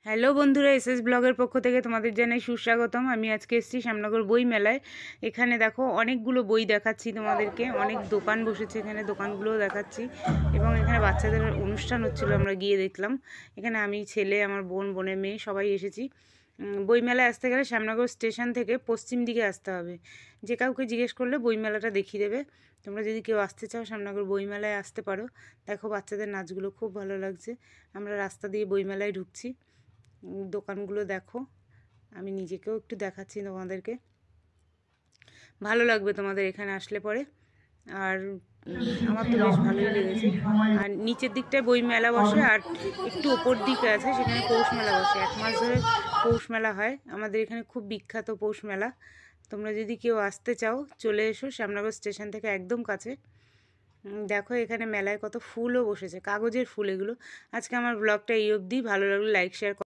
Hello বন্ধুরা, SS ব্লগের পক্ষ থেকে তোমাদের জানাই সুস্বাগতম। আমি আজকে এসেছি শ্যামনগর বই মেলায়। এখানে দেখো অনেকগুলো বই দেখাচ্ছি তোমাদেরকে, অনেক দোকান বসেছে, এখানে দোকানগুলোও দেখাচ্ছি। এবং এখানে বাচ্চাদের অনুষ্ঠান হচ্ছিলো, আমরা গিয়ে দেখলাম। এখানে আমি, ছেলে, আমার বোন, বোনের মেয়ে সবাই এসেছি। বইমেলায় আসতে গেলে শ্যামনগর স্টেশন থেকে পশ্চিম দিকে আসতে হবে। যে কাউকে জিজ্ঞেস করলে বইমেলাটা দেখিয়ে দেবে। তোমরা যদি কেউ আসতে চাও শ্যামনগর বইমেলায় আসতে পারো। দেখো বাচ্চাদের নাচগুলো খুব ভালো লাগছে। আমরা রাস্তা দিয়ে বইমেলায় ঢুকছি। দোকানগুলো দেখো, আমি নিজেকেও একটু দেখাচ্ছি তোমাদেরকে। ভালো লাগবে তোমাদের এখানে আসলে পরে। আর আমার তো বেশ ভালোই লেগেছে। আর নিচের দিকটায় বই মেলা বসে, আর একটু ওপর দিকে আছে সেখানে পৌষ মেলা বসে। 1 মাস ধরে পৌষ মেলা হয় আমাদের এখানে, খুব বিখ্যাত পৌষ মেলা। তোমরা যদি কেউ আসতে চাও চলে এসো, শ্যামনগর স্টেশন থেকে একদম কাছে। দেখো এখানে মেলায় কত ফুলও বসেছে, কাগজের ফুল এগুলো। আজকে আমার ব্লগটা এই অবধি। ভালো লাগলে লাইক শেয়ার